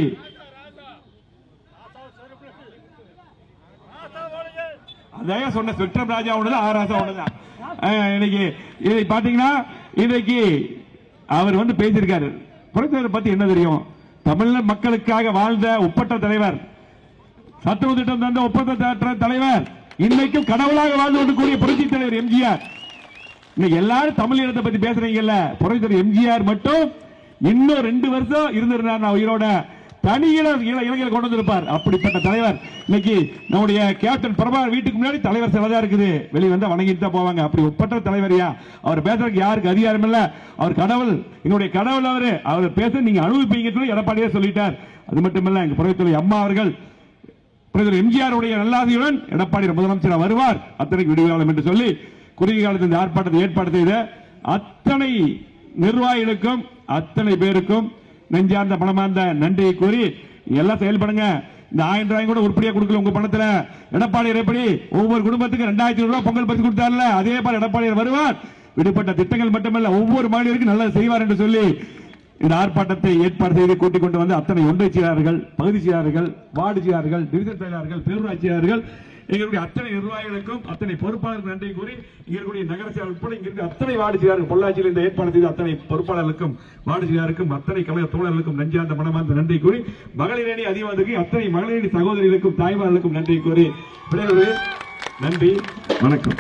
[SPEAKER 2] அதையா சொன்ன ஸ்பெக்ட்ரம் ராஜா ஒண்ணுதான், ஆராசா ஒண்ணுதான். இன்னைக்கு இதை பாத்தீங்கன்னா இன்றைக்கு அவர் வந்து பேசியிருக்காரு. புரட்சி தலைவர் பத்தி என்ன தெரியும்? தமிழ் மக்களுக்காக வாழ்ந்த ஒப்பற்ற தலைவர், சத்துவ திட்டம் தந்த ஒப்பற்ற தலைவர், இன்னைக்கும் கடவுளாக வாழ்ந்து கொண்டிருக்கூடிய புரட்சி தலைவர் எம்ஜிஆர். இன்னைக்கு எல்லாரும் தமிழ் இனத்தை பத்தி பேசுறீங்கல்ல, புரட்சி தலைவர் எம்ஜிஆர் மட்டும் இன்னும் 2 வருஷம் இருந்திருந்தார் உயிரோட, தனி இளைஞர்கள் கொண்டு வந்திருப்பார். அப்படிப்பட்ட தலைவர். இன்னைக்கு நம்முடைய கேப்டன் பிரபாகர் வீட்டுக்கு முன்னாடி தலைவர் சிலதா இருக்குது. வெளியே வந்தா வணங்கிட்டு தான் போவாங்க. அப்படி ஒப்பற்ற தலைவரியா அவர் பேசுறதுக்கு யாருக்கு அதிகாரம் இல்ல. அவர் கடவுள், எங்களுடைய கடவுள். அவர் பேச நீங்க அனுபவிப்பீங்க எடப்பாடியே சொல்லிட்டார். அது மட்டுமல்ல, எங்க புரட்சி அம்மா அவர்கள் எம்ஜிஆர் உடைய நல்லாசியுடன் எடப்பாடி முதலமைச்சர் வருவார். அத்தனைக்கு விடுவிக்காலம் என்று சொல்லி குறுகிய காலத்தில் இந்த ஆர்ப்பாட்டத்தை ஏற்பாடு செய்த அத்தனை நிர்வாகிகளுக்கும் அத்தனை பேருக்கும் நெஞ்சார்ந்த பணமார்ந்த நன்றியை கூறி எல்லாம் செயல்படுங்க. இந்த 1000 ரூபாய் கூட உருப்படியா கொடுக்கல உங்க பணத்துல. எடப்பாடி எப்படி ஒவ்வொரு குடும்பத்துக்கு 2500 ரூபாய் பொங்கல் பரிசு கொடுத்தார்ல, அதே போல எடப்பாடி வருவார். விடுபட்ட திட்டங்கள் மட்டுமல்ல, ஒவ்வொரு மகளிருக்கும் நல்லது செய்வார் என்று சொல்லி இந்த ஆர்ப்பாட்டத்தை ஏற்பாடு செய்து கூட்டிக் கொண்டு வந்து அத்தனை ஒன்றிய செயலாளர்கள், பகுதி செயலாளர்கள், வார்டு செயலாளர்கள், டிவிஷன் செயலாளர்கள், பேரூராட்சி செயலாளர்கள், எங்களுடைய அத்தனை நிர்வாகிகளுக்கும் அத்தனை பொறுப்பாளர்களுக்கு நன்றி கூறி இங்கே நகர செயலாளர் உட்பட இங்கிருந்து அத்தனை வார்டு செயலாளர்கள், பொள்ளாச்சியில் இந்த ஏற்பாடு செய்த அத்தனை பொறுப்பாளர்களுக்கும் வார்டு செயலாளருக்கும் அத்தனை கழக தோழர்களுக்கும் நெஞ்சார்ந்த மனமார்ந்த நன்றி கூறி மகளிரணி அதிகாரிக்கு அத்தனை மகளிரணி சகோதரிகளுக்கும் தாய்மார்களுக்கும் நன்றி கூறி நன்றி, வணக்கம்.